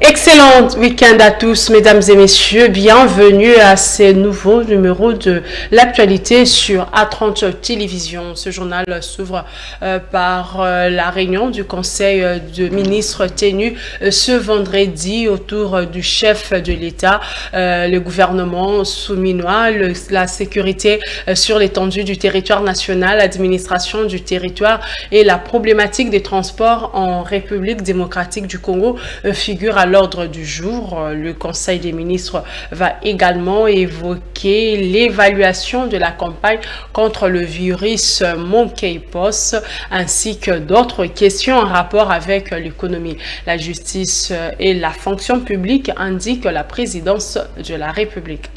Excellent week-end à tous, mesdames et messieurs. Bienvenue à ce nouveau numéro de l'actualité sur A30 Télévision. Ce journal s'ouvre par la réunion du Conseil de ministres tenue ce vendredi autour du chef de l'État, le gouvernement souminois, la sécurité sur l'étendue du territoire national, l'administration du territoire et la problématique des transports en République démocratique du Congo figure à l'ordre du jour. Le Conseil des ministres va également évoquer l'évaluation de la campagne contre le virus monkeypox ainsi que d'autres questions en rapport avec l'économie, la justice et la fonction publique, indique la présidence de la République.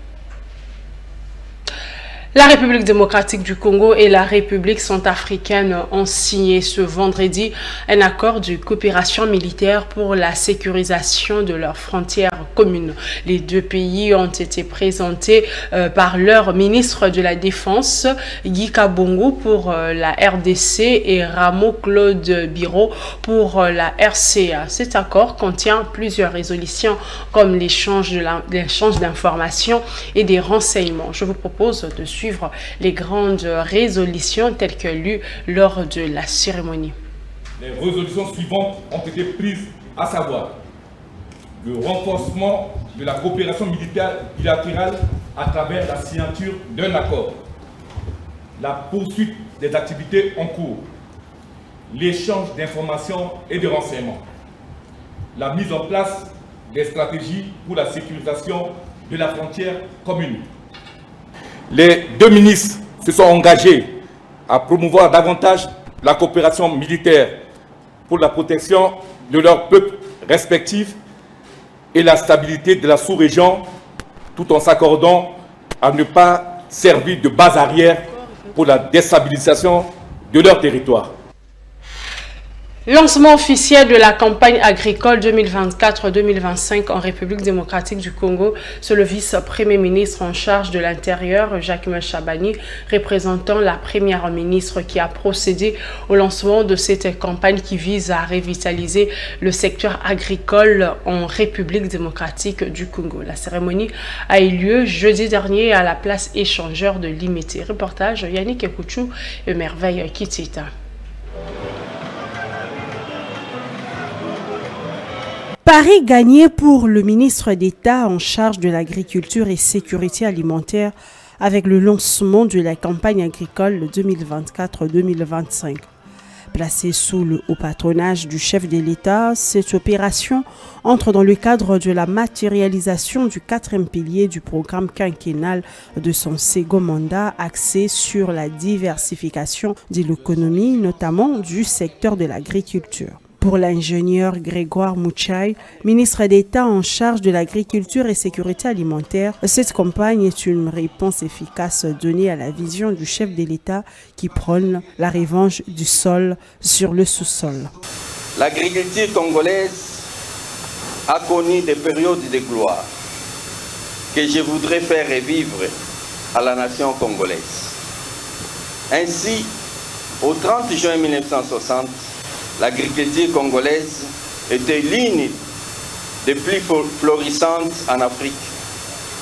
La République démocratique du Congo et la République centrafricaine ont signé ce vendredi un accord de coopération militaire pour la sécurisation de leurs frontières communes. Les deux pays ont été présentés par leur ministre de la Défense, Guy Kabongo pour la RDC et Rameau Claude Biro pour la RCA. Cet accord contient plusieurs résolutions comme l'échange d'informations et des renseignements. Je vous propose de suivre les grandes résolutions telles que lues lors de la cérémonie. Les résolutions suivantes ont été prises, à savoir le renforcement de la coopération militaire bilatérale à travers la signature d'un accord, la poursuite des activités en cours, l'échange d'informations et de renseignements, la mise en place des stratégies pour la sécurisation de la frontière commune. Les deux ministres se sont engagés à promouvoir davantage la coopération militaire pour la protection de leurs peuples respectifs et la stabilité de la sous-région, tout en s'accordant à ne pas servir de base arrière pour la déstabilisation de leur territoire. Lancement officiel de la campagne agricole 2024-2025 en République démocratique du Congo. C'est le vice-premier ministre en charge de l'Intérieur, Jacquemain Chabani, représentant la première ministre, qui a procédé au lancement de cette campagne qui vise à revitaliser le secteur agricole en République démocratique du Congo. La cérémonie a eu lieu jeudi dernier à la place échangeur de Limité. Reportage Yannick Ekouchou et Merveille Kitita. Pari gagné pour le ministre d'État en charge de l'agriculture et sécurité alimentaire avec le lancement de la campagne agricole 2024-2025. Placée sous le haut patronage du chef de l'État, cette opération entre dans le cadre de la matérialisation du 4e pilier du programme quinquennal de son second mandat axé sur la diversification de l'économie, notamment du secteur de l'agriculture. Pour l'ingénieur Grégoire Mouchai, ministre d'État en charge de l'agriculture et sécurité alimentaire, cette campagne est une réponse efficace donnée à la vision du chef de l'État qui prône la revanche du sol sur le sous-sol. L'agriculture congolaise a connu des périodes de gloire que je voudrais faire revivre à la nation congolaise. Ainsi, au 30 juin 1960, l'agriculture congolaise était l'une des plus florissantes en Afrique.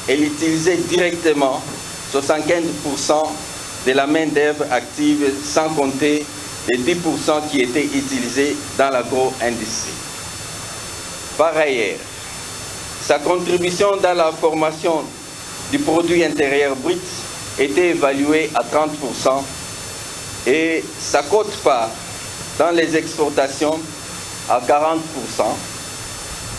Elle utilisait directement 75% de la main-d'œuvre active, sans compter les 10% qui étaient utilisés dans l'agro-industrie. Par ailleurs, sa contribution dans la formation du produit intérieur brut était évaluée à 30% et sa quote-part dans les exportations à 40%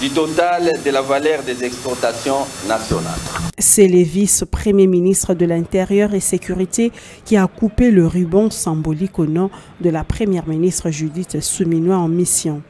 du total de la valeur des exportations nationales. C'est le vice-premier ministre de l'Intérieur et Sécurité qui a coupé le ruban symbolique au nom de la première ministre Judith Suminwa en mission.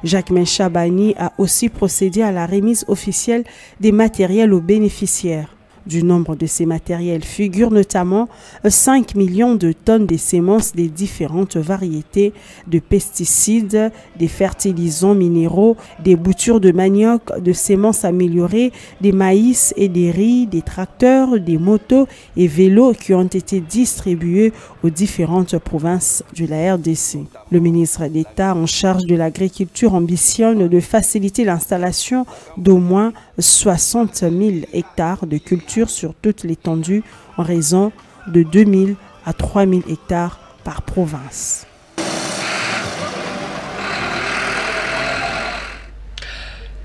Jacquemain Chabani a aussi procédé à la remise officielle des matériels aux bénéficiaires. Du nombre de ces matériels figurent notamment 5 millions de tonnes de semences des différentes variétés de pesticides, des fertilisants minéraux, des boutures de manioc, de semences améliorées, des maïs et des riz, des tracteurs, des motos et vélos qui ont été distribués aux différentes provinces de la RDC. Le ministre d'État en charge de l'agriculture ambitionne de faciliter l'installation d'au moins 60 000 hectares de culture sur toute l'étendue en raison de 2 000 à 3 000 hectares par province.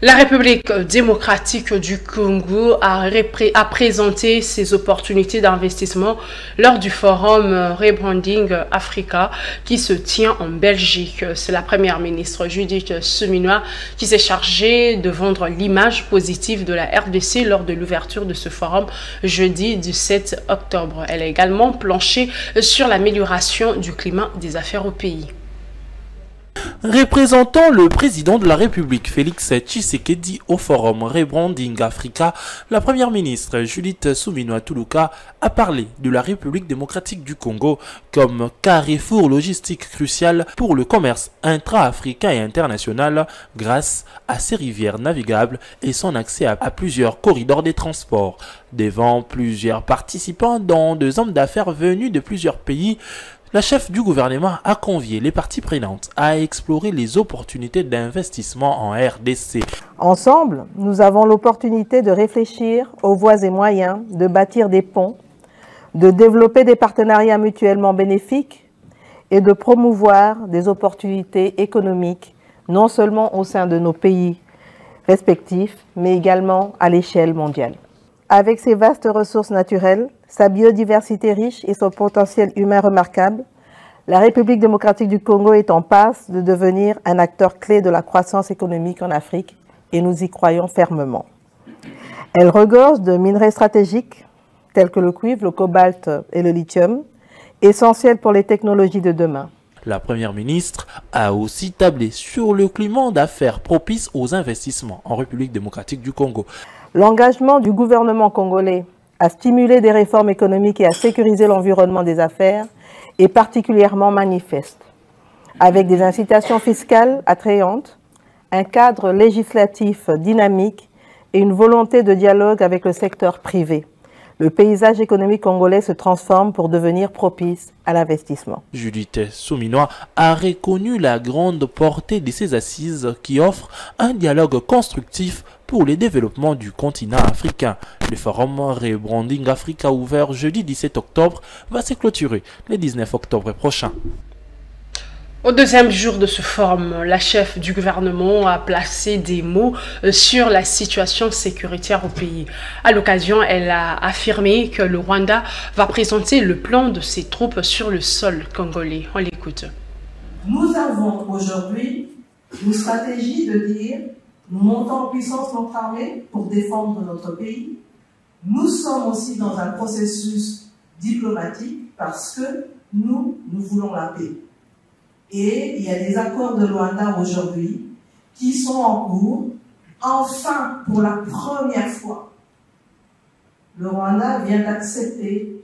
La République démocratique du Congo a présenté ses opportunités d'investissement lors du forum Rebranding Africa qui se tient en Belgique. C'est la première ministre Judith Suminwa qui s'est chargée de vendre l'image positive de la RDC lors de l'ouverture de ce forum jeudi du 7 octobre. Elle a également planché sur l'amélioration du climat des affaires au pays. Représentant le président de la République Félix Tshisekedi au forum Rebranding Africa, la première ministre Judith Suminwa Tuluka a parlé de la République démocratique du Congo comme carrefour logistique crucial pour le commerce intra-africain et international grâce à ses rivières navigables et son accès à plusieurs corridors des transports. Devant plusieurs participants dont 2 hommes d'affaires venus de plusieurs pays, la chef du gouvernement a convié les parties prenantes à explorer les opportunités d'investissement en RDC. Ensemble, nous avons l'opportunité de réfléchir aux voies et moyens de bâtir des ponts, de développer des partenariats mutuellement bénéfiques et de promouvoir des opportunités économiques, non seulement au sein de nos pays respectifs, mais également à l'échelle mondiale. Avec ses vastes ressources naturelles, sa biodiversité riche et son potentiel humain remarquable, la République démocratique du Congo est en passe de devenir un acteur clé de la croissance économique en Afrique et nous y croyons fermement. Elle regorge de minerais stratégiques tels que le cuivre, le cobalt et le lithium, essentiels pour les technologies de demain. La première ministre a aussi tablé sur le climat d'affaires propice aux investissements en République démocratique du Congo. L'engagement du gouvernement congolais à stimuler des réformes économiques et à sécuriser l'environnement des affaires est particulièrement manifeste, avec des incitations fiscales attrayantes, un cadre législatif dynamique et une volonté de dialogue avec le secteur privé. Le paysage économique congolais se transforme pour devenir propice à l'investissement. Judith Suminwa a reconnu la grande portée de ces assises qui offrent un dialogue constructif pour le développement du continent africain. Le forum Rebranding Africa ouvert jeudi 17 octobre va se clôturer le 19 octobre prochain. Au deuxième jour de ce forum, la chef du gouvernement a placé des mots sur la situation sécuritaire au pays. À l'occasion, elle a affirmé que le Rwanda va présenter le plan de ses troupes sur le sol congolais. On l'écoute. Nous avons aujourd'hui une stratégie de dire nous montons en puissance notre armée pour défendre notre pays. Nous sommes aussi dans un processus diplomatique parce que nous voulons la paix. Et il y a des accords de Luanda aujourd'hui qui sont en cours. Enfin, pour la première fois, le Rwanda vient d'accepter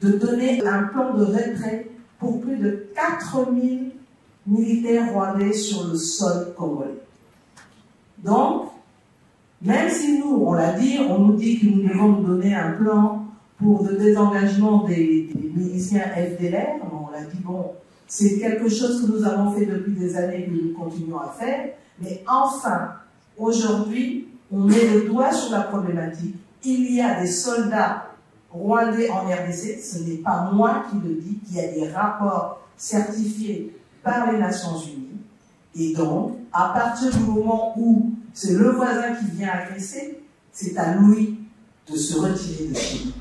de donner un plan de retrait pour plus de 4000 militaires rwandais sur le sol congolais. Donc, même si nous, on l'a dit, on nous dit que nous devons nous donner un plan pour le désengagement des miliciens FDLR, on l'a dit, bon, c'est quelque chose que nous avons fait depuis des années et que nous continuons à faire. Mais enfin, aujourd'hui, on met le doigt sur la problématique. Il y a des soldats rwandais en RDC, ce n'est pas moi qui le dis, il y a des rapports certifiés par les Nations Unies. Et donc, à partir du moment où c'est le voisin qui vient agresser, c'est à lui de se retirer de chez nous.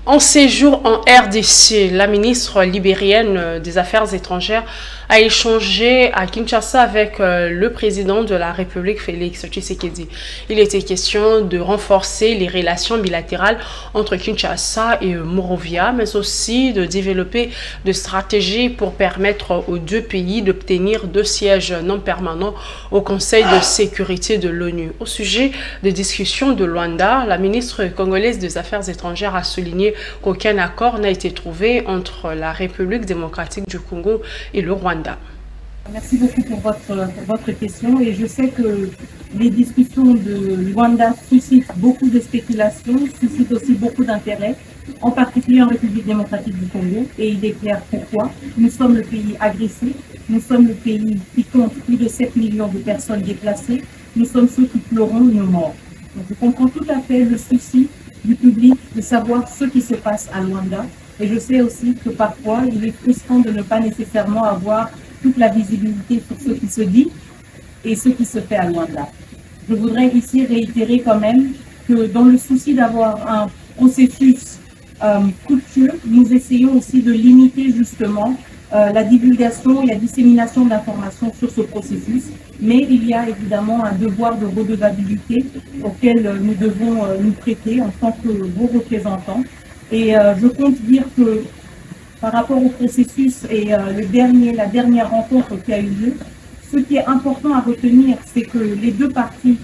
En séjour en RDC, la ministre libérienne des Affaires étrangères a échangé à Kinshasa avec le président de la République, Félix Tshisekedi. Il était question de renforcer les relations bilatérales entre Kinshasa et Monrovia, mais aussi de développer des stratégies pour permettre aux deux pays d'obtenir 2 sièges non permanents au Conseil de sécurité de l'ONU. Au sujet des discussions de Luanda, la ministre congolaise des Affaires étrangères a souligné qu'aucun accord n'a été trouvé entre la République démocratique du Congo et le Rwanda. Merci beaucoup pour votre question, et je sais que les discussions de Luanda suscitent beaucoup de spéculations, suscitent aussi beaucoup d'intérêt, en particulier en République démocratique du Congo, et il est clair pourquoi. Nous sommes le pays agressé, nous sommes le pays qui compte plus de 7 millions de personnes déplacées, nous sommes ceux qui pleurons nos morts. Donc, je comprends tout à fait le souci du public de savoir ce qui se passe à Luanda, et je sais aussi que parfois il est frustrant de ne pas nécessairement avoir toute la visibilité sur ce qui se dit et ce qui se fait à Luanda. Je voudrais ici réitérer quand même que dans le souci d'avoir un processus fructueux, nous essayons aussi de limiter justement la divulgation et la dissémination d'informations sur ce processus, mais il y a évidemment un devoir de redevabilité auquel nous devons nous prêter en tant que vos représentants. Et je compte dire que par rapport au processus et la dernière rencontre qui a eu lieu, ce qui est important à retenir, c'est que les deux parties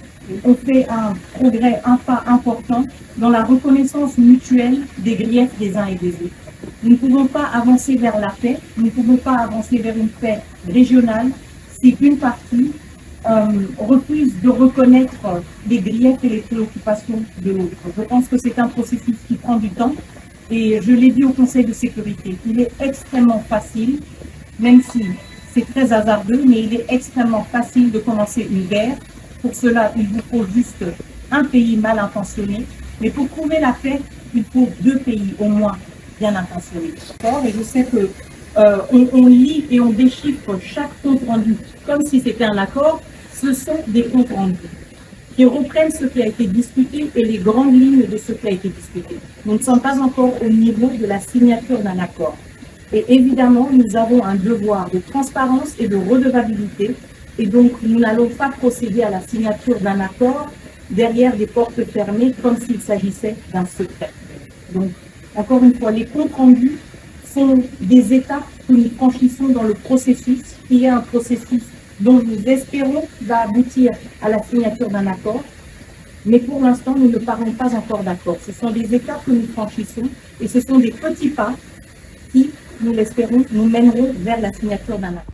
ont fait un progrès, un pas important dans la reconnaissance mutuelle des griefs des uns et des autres. Nous ne pouvons pas avancer vers la paix, nous ne pouvons pas avancer vers une paix régionale si une partie refuse de reconnaître les griefs et les préoccupations de l'autre. Je pense que c'est un processus qui prend du temps, et je l'ai dit au Conseil de sécurité, il est extrêmement facile, même si c'est très hasardeux, mais il est extrêmement facile de commencer une guerre. Pour cela, il vous faut juste un pays mal intentionné, mais pour trouver la paix, il faut 2 pays au moins bien intentionnés. Et je sais que on lit et on déchiffre chaque compte rendu comme si c'était un accord. Ce sont des comptes rendus qui reprennent ce qui a été discuté et les grandes lignes de ce qui a été discuté. Nous ne sommes pas encore au niveau de la signature d'un accord. Et évidemment, nous avons un devoir de transparence et de redevabilité. Et donc, nous n'allons pas procéder à la signature d'un accord derrière des portes fermées comme s'il s'agissait d'un secret. Donc, encore une fois, les comptes rendus sont des étapes que nous franchissons dans le processus, qui est un processus dont nous espérons va aboutir à la signature d'un accord. Mais pour l'instant, nous ne parlons pas encore d'accord. Ce sont des étapes que nous franchissons et ce sont des petits pas qui, nous l'espérons, nous mèneront vers la signature d'un accord.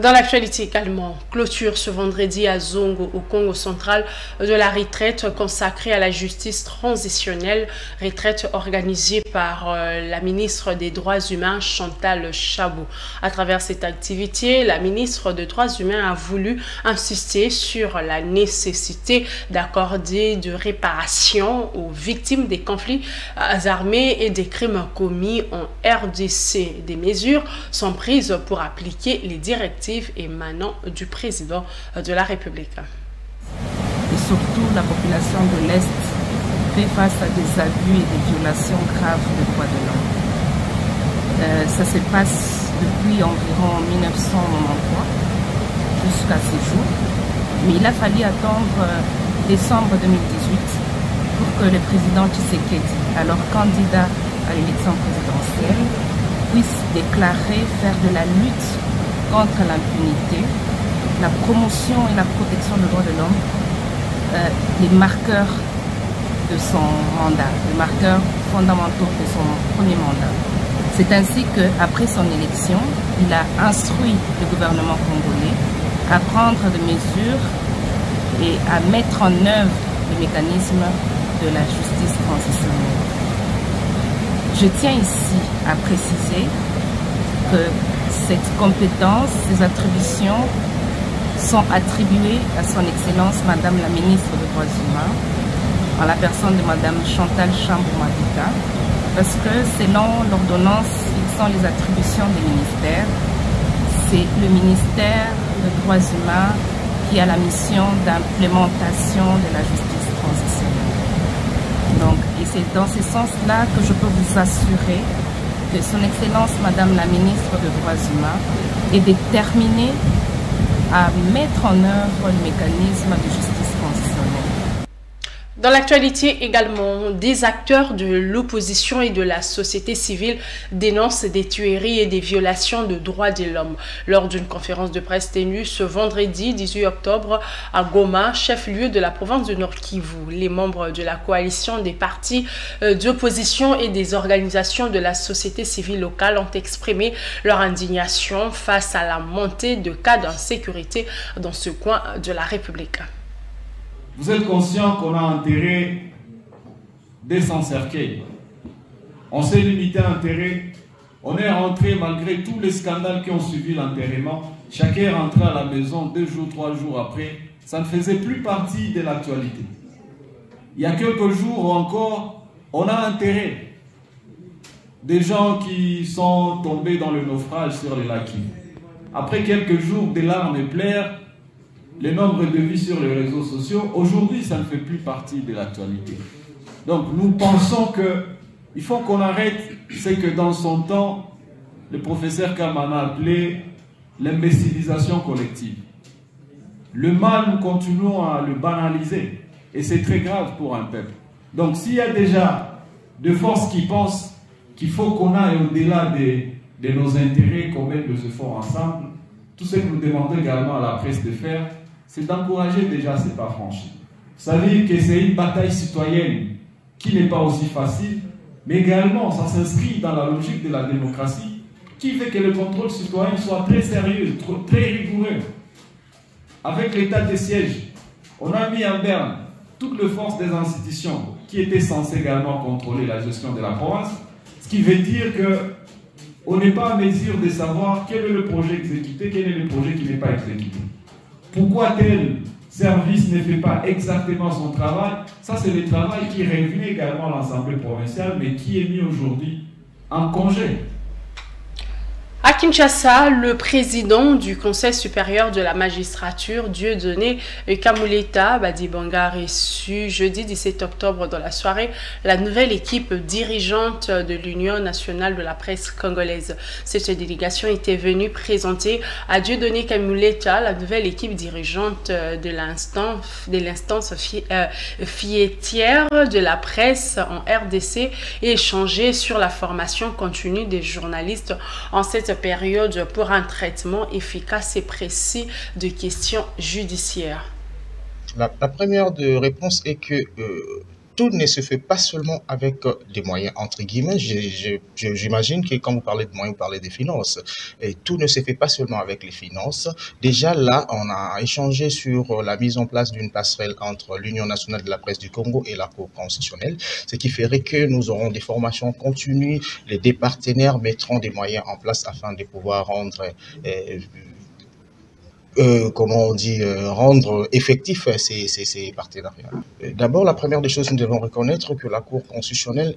Dans l'actualité également, clôture ce vendredi à Zongo, au Congo central, de la retraite consacrée à la justice transitionnelle, retraite organisée par la ministre des Droits humains, Chantal Chabot. À travers cette activité, la ministre des Droits humains a voulu insister sur la nécessité d'accorder de réparation aux victimes des conflits armés et des crimes commis en RDC. Des mesures sont prises pour appliquer les directives émanant du président de la République. Et surtout, la population de l'Est fait face à des abus et des violations graves des droits de l'homme. Ça se passe depuis environ 1993 jusqu'à ces jours. Mais il a fallu attendre décembre 2018 pour que le président Tshisekedi, alors candidat à l'élection présidentielle, puisse déclarer faire de la lutte contre l'impunité, la promotion et la protection des droits de l'homme, les marqueurs de son mandat, les marqueurs fondamentaux de son premier mandat. C'est ainsi qu'après son élection, il a instruit le gouvernement congolais à prendre des mesures et à mettre en œuvre le mécanisme de la justice transitionnelle. Je tiens ici à préciser que cette compétence, ces attributions sont attribuées à son Excellence Madame la Ministre des Droits humains, en la personne de Madame Chantal Chabot-Madika, parce que selon l'ordonnance fixant les attributions des ministères, c'est le ministère des Droits humains qui a la mission d'implémentation de la justice transitionnelle. Donc, et c'est dans ce sens-là que je peux vous assurer que son Excellence Madame la Ministre des Droits humains est déterminée à mettre en œuvre le mécanisme de justice transitionnelle. Dans l'actualité également, des acteurs de l'opposition et de la société civile dénoncent des tueries et des violations de droits de l'homme. Lors d'une conférence de presse tenue ce vendredi 18 octobre à Goma, chef-lieu de la province de Nord Kivu, les membres de la coalition des partis d'opposition et des organisations de la société civile locale ont exprimé leur indignation face à la montée de cas d'insécurité dans ce coin de la République. Vous êtes conscient qu'on a enterré 200 cercueils. On s'est limité à enterrer. On est rentré malgré tous les scandales qui ont suivi l'enterrement. Chacun est rentré à la maison 2 jours, 3 jours après. Ça ne faisait plus partie de l'actualité. Il y a quelques jours encore, on a enterré des gens qui sont tombés dans le naufrage sur le lac Kivu. Après quelques jours de larmes et pleurs, le nombre de vies sur les réseaux sociaux, aujourd'hui, ça ne fait plus partie de l'actualité. Donc, nous pensons qu'il faut qu'on arrête ce que dans son temps, le professeur Kamana appelait l'imbécilisation collective. Le mal, nous continuons à le banaliser. Et c'est très grave pour un peuple. Donc, s'il y a déjà des forces qui pensent qu'il faut qu'on aille au-delà de nos intérêts, qu'on mette des efforts ensemble, tout ce que nous demandons également à la presse de faire, c'est d'encourager déjà ces pas franchis. Vous savez que c'est une bataille citoyenne qui n'est pas aussi facile, mais également ça s'inscrit dans la logique de la démocratie qui fait que le contrôle citoyen soit très sérieux, très rigoureux. Avec l'état de siège, on a mis en berne toutes les forces des institutions qui étaient censées également contrôler la gestion de la province, ce qui veut dire qu'on n'est pas en mesure de savoir quel est le projet exécuté, quel est le projet qui n'est pas exécuté. Pourquoi tel service ne fait pas exactement son travail? Ça, c'est le travail qui revient également à l'Assemblée provinciale, mais qui est mis aujourd'hui en congé. À Kinshasa, le président du Conseil supérieur de la magistrature, Dieudonné Kamuleta Badibanga, a reçu jeudi 17 octobre dans la soirée la nouvelle équipe dirigeante de l'Union nationale de la presse congolaise. Cette délégation était venue présenter à Dieudonné Kamuleta la nouvelle équipe dirigeante de l'instance fietière de la presse en RDC et échanger sur la formation continue des journalistes en cette période pour un traitement efficace et précis de questions judiciaires. La première réponse est que tout ne se fait pas seulement avec des moyens, entre guillemets. J'imagine que quand vous parlez de moyens, vous parlez des finances. Et tout ne se fait pas seulement avec les finances. Déjà là, on a échangé sur la mise en place d'une passerelle entre l'Union nationale de la presse du Congo et la Cour constitutionnelle, ce qui ferait que nous aurons des formations continues. Les deux partenaires mettront des moyens en place afin de pouvoir rendre rendre effectifs ces partenariats. D'abord, la première des choses, nous devons reconnaître que la Cour constitutionnelle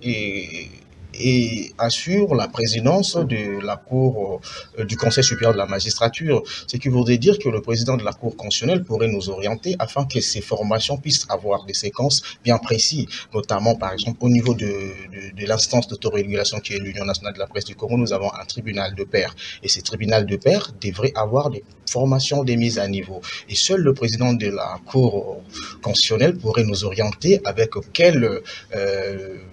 assure la présidence de la Cour du Conseil supérieur de la magistrature, ce qui voudrait dire que le président de la Cour constitutionnelle pourrait nous orienter afin que ces formations puissent avoir des séquences bien précises, notamment par exemple au niveau de l'instance d'autorégulation qui est l'Union nationale de la presse du Congo, nous avons un tribunal de pairs et ces tribunaux de pairs devraient avoir des formations, des mises à niveau. Et seul le président de la Cour constitutionnelle pourrait nous orienter avec quelle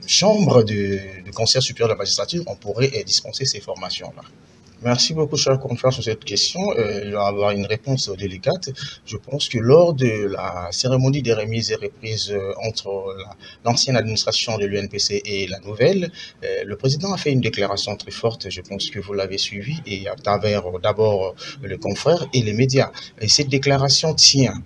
chambre de Conseil supérieur de la magistrature on pourrait dispenser ces formations-là. Merci beaucoup, cher confrère, sur cette question. Il va y avoir une réponse délicate. Je pense que lors de la cérémonie des remises et reprises entre l'ancienne administration de l'UNPC et la nouvelle, le président a fait une déclaration très forte. Je pense que vous l'avez suivi et à travers d'abord le confrère et les médias. Et cette déclaration tient.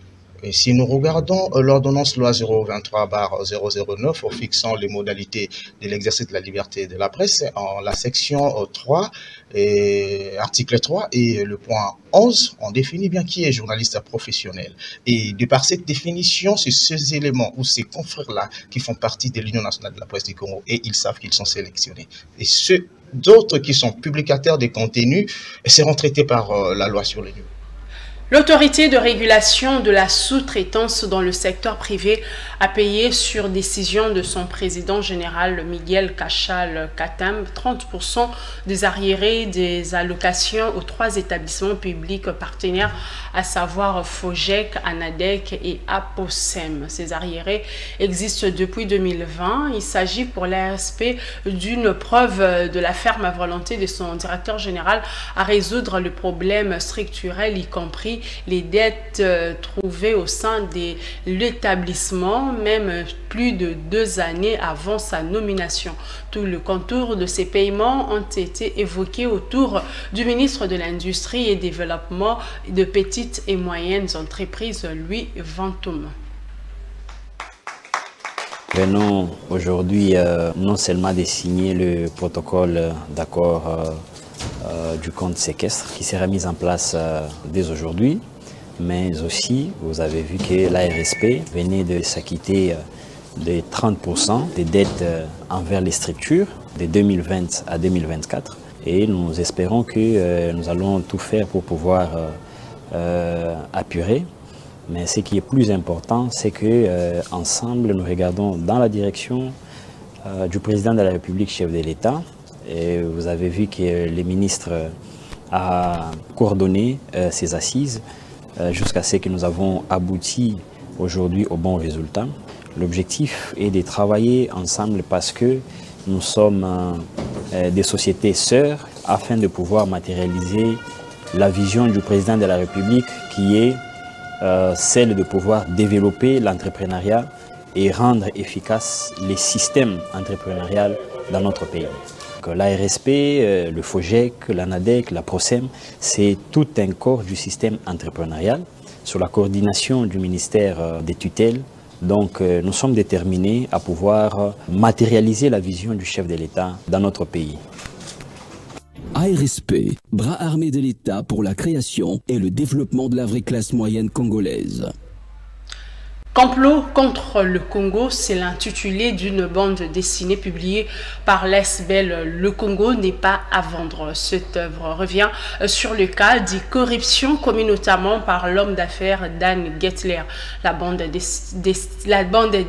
Et si nous regardons l'ordonnance loi 023/009 fixant les modalités de l'exercice de la liberté de la presse, en la section 3, article 3 et le point 11, on définit bien qui est journaliste professionnel. Et de par cette définition, c'est ces éléments ou ces confrères-là qui font partie de l'Union nationale de la presse du Congo et ils savent qu'ils sont sélectionnés. Et ceux d'autres qui sont publicataires des contenus seront traités par la loi sur les lieux. L'autorité de régulation de la sous-traitance dans le secteur privé a payé sur décision de son président général Miguel Cachal Katam 30% des arriérés des allocations aux 3 établissements publics partenaires, à savoir FOGEC, ANADEC et APOSEM. Ces arriérés existent depuis 2020. Il s'agit pour l'ARSP d'une preuve de la ferme volonté de son directeur général à résoudre le problème structurel, y compris les dettes trouvées au sein de l'établissement, même plus de 2 années avant sa nomination. Tout le contour de ces paiements ont été évoqués autour du ministre de l'Industrie et Développement de petites et moyennes entreprises, Louis Vantoum. Venons aujourd'hui non seulement de signer le protocole d'accord du compte séquestre qui sera mis en place dès aujourd'hui, mais aussi vous avez vu que l'ARSP venait de s'acquitter de 30% des dettes envers les structures de 2020 à 2024 et nous espérons que nous allons tout faire pour pouvoir apurer. Mais ce qui est plus important, c'est que ensemble nous regardons dans la direction du président de la République, chef de l'État. Et vous avez vu que les ministres a coordonné ces assises jusqu'à ce que nous avons abouti aujourd'hui au bon résultat. L'objectif est de travailler ensemble parce que nous sommes des sociétés sœurs afin de pouvoir matérialiser la vision du président de la République qui est celle de pouvoir développer l'entrepreneuriat et rendre efficace les systèmes entrepreneuriaux dans notre pays. L'ARSP, le FOGEC, l'ANADEC, la PROSEM, c'est tout un corps du système entrepreneurial sous la coordination du ministère des tutelles. Donc nous sommes déterminés à pouvoir matérialiser la vision du chef de l'État dans notre pays. ARSP, bras armé de l'État pour la création et le développement de la vraie classe moyenne congolaise. Complot contre le Congo, c'est l'intitulé d'une bande dessinée publiée par l'ASBEL. Le Congo n'est pas à vendre. Cette œuvre revient sur le cas des corruptions commises notamment par l'homme d'affaires Dan Gettler. La bande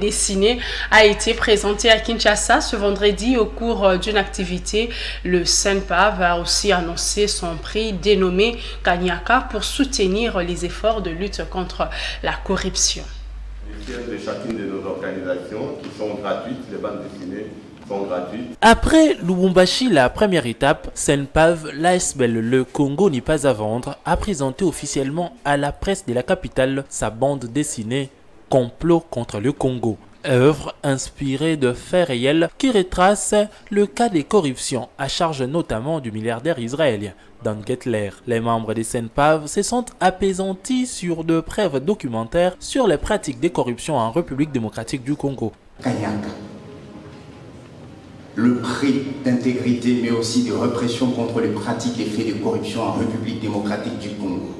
dessinée a été présentée à Kinshasa ce vendredi au cours d'une activité. Le SENPAV a aussi annoncé son prix dénommé Kanyaka pour soutenir les efforts de lutte contre la corruption. De chacune de nos organisations qui sont gratuites, les bandes dessinées sont gratuites. Après Lubumbashi, la première étape, SENPAV, l'ASBEL Le Congo n'est pas à vendre, a présenté officiellement à la presse de la capitale sa bande dessinée Complot contre le Congo. Œuvre inspirée de faits réels qui retrace le cas des corruptions à charge notamment du milliardaire israélien Dan Gettler. Les membres des SENPAV se sont apaisantis sur de preuves documentaires sur les pratiques des corruptions en République démocratique du Congo. Kanyaka, le prix d'intégrité mais aussi de répression contre les pratiques et faits de corruption en République démocratique du Congo.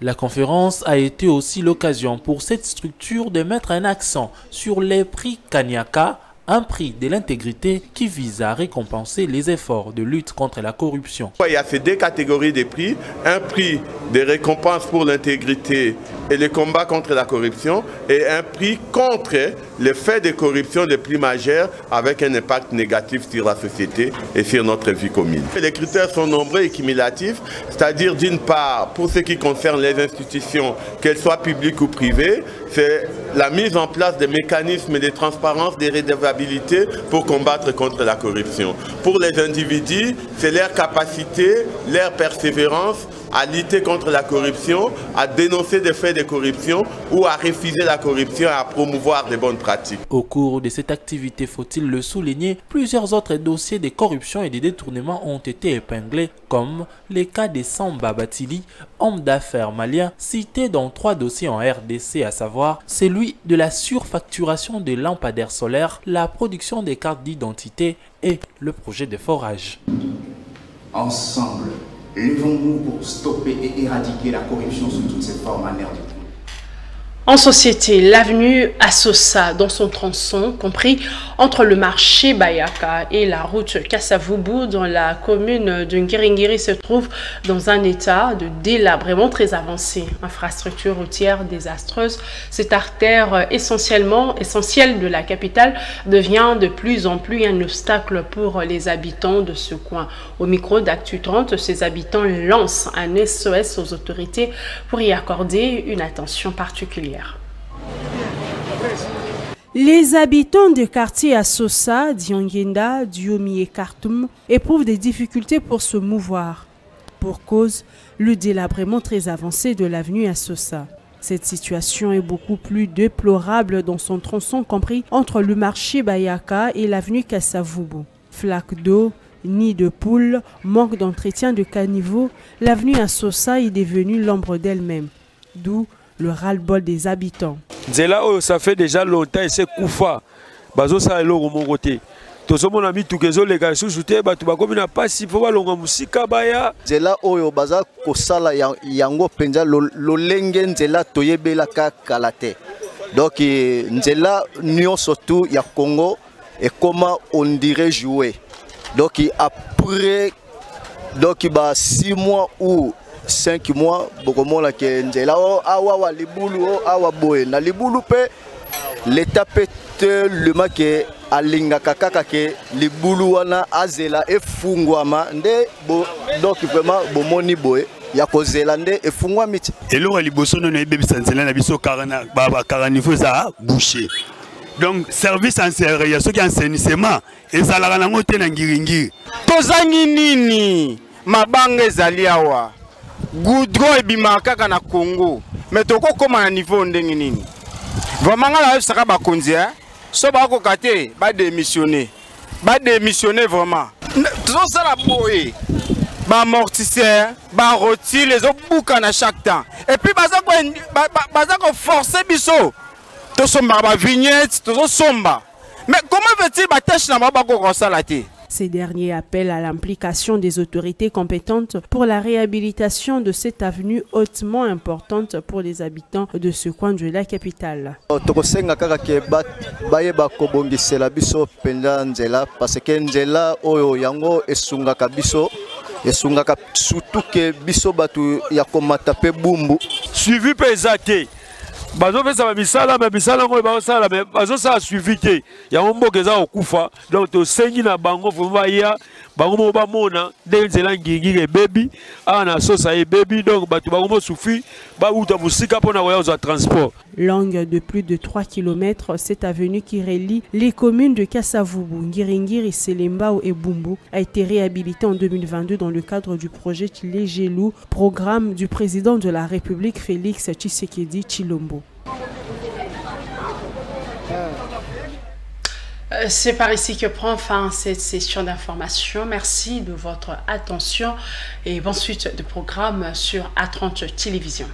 La conférence a été aussi l'occasion pour cette structure de mettre un accent sur les prix Kanyaka, un prix de l'intégrité qui vise à récompenser les efforts de lutte contre la corruption. Il y a ces 2 catégories de prix, un prix de récompense pour l'intégrité et le combat contre la corruption et un prix contre les faits de corruption les plus majeurs avec un impact négatif sur la société et sur notre vie commune. Les critères sont nombreux et cumulatifs, c'est-à-dire d'une part pour ce qui concerne les institutions, qu'elles soient publiques ou privées, c'est la mise en place des mécanismes de transparence, de redevabilité pour combattre contre la corruption. Pour les individus, c'est leur capacité, leur persévérance à lutter contre la corruption, à dénoncer des faits de corruption ou à refuser la corruption et à promouvoir des bonnes pratiques. Au cours de cette activité, faut-il le souligner, plusieurs autres dossiers de corruption et de détournement ont été épinglés, comme les cas de Samba Batili, homme d'affaires malien, cité dans 3 dossiers en RDC, à savoir celui de la surfacturation des lampadaires solaires, la production des cartes d'identité et le projet de forage. Ensemble, levons-nous pour stopper et éradiquer la corruption sous toutes ses formes en air du monde. En société, l'avenue Assosa, dans son tronçon, compris entre le marché Bayaka et la route Kassavubu, dans la commune de Ngiringiri, se trouve dans un état de délabrement très avancé. Infrastructure routière désastreuse, cette artère essentielle de la capitale devient de plus en plus un obstacle pour les habitants de ce coin. Au micro d'Actu 30, ces habitants lancent un SOS aux autorités pour y accorder une attention particulière. Les habitants du quartier Assosa, Diongenda, Diomi et Khartoum éprouvent des difficultés pour se mouvoir. Pour cause, le délabrement très avancé de l'avenue Assosa. Cette situation est beaucoup plus déplorable dans son tronçon compris entre le marché Bayaka et l'avenue Kassavubu. Flaques d'eau, nids de poules, manque d'entretien de caniveau, l'avenue Assosa est devenue l'ombre d'elle-même. D'où le ras-le-bol des habitants. Nzela ça fait déjà longtemps et c'est Koufa. Bazo ça est l'eau mon côté. Tout ce monde a mis tout kezo les gars sous-souté batu ba comme na pas si faut balonga musika baya. Nzela oyo baza kosala yango penza lolenge nzela toyebela ka kalate. Donc nzela nyon surtout ya Congo et comment on dirait jouer. Donc après 6 mois ou 5 mois, beaucoup la ke nzela awa libulu awa boye na libulu pe l'état peut le make alinga kakaka ke libulu wana azela efungwama nde donc vraiment bomoni boye ya kozela nde efungwa miti elonga liboso no na ebebisa nzela na biso karana baba karanifu za boucher. Donc service en serre ya soki assainissement ezalaka nango te na ngiringiri tozangi nini mabanga ezali awa goudron ebimaka kaka na Congo mais toko koma na niveau ndenge nini vraiment ngala saka bakonzi so bakoka te ba démissionner vraiment tozosala boye ba amortisseur ba roti les obuka na chaque temps et puis baza ko forcer biso tosomba ba vignette tozosomba mais comment veut-il ba tâche na ba ko kosala te. Ces derniers appellent à l'implication des autorités compétentes pour la réhabilitation de cette avenue hautement importante pour les habitants de ce coin de la capitale. Tokosenga kaka ke bayeba kobongisela biso penda nzela parce que nzela oyo yango esungaka biso esungaka surtout ke biso batu ya komata pe bumbu suivi pesate. Bazo pesa misala mais misala ngo bazosala mais bazosala suivi te ya mboka eza okufa donc to sengi na bango vuma ya bango mo ba mona nzela ngingire baby ana sosa e baby donc batu bango mo sufi ba uta musika pona koya za transport. Longue de plus de 3 km, cette avenue qui relie les communes de Kassavubu, Ngiringiri, Selembao et Bumbu a été réhabilitée en 2022 dans le cadre du projet Tilegelou, programme du président de la République Félix Tshisekedi Tshilombo. C'est par ici que prend fin cette session d'information. Merci de votre attention et bonne suite de programme sur A30 Télévision.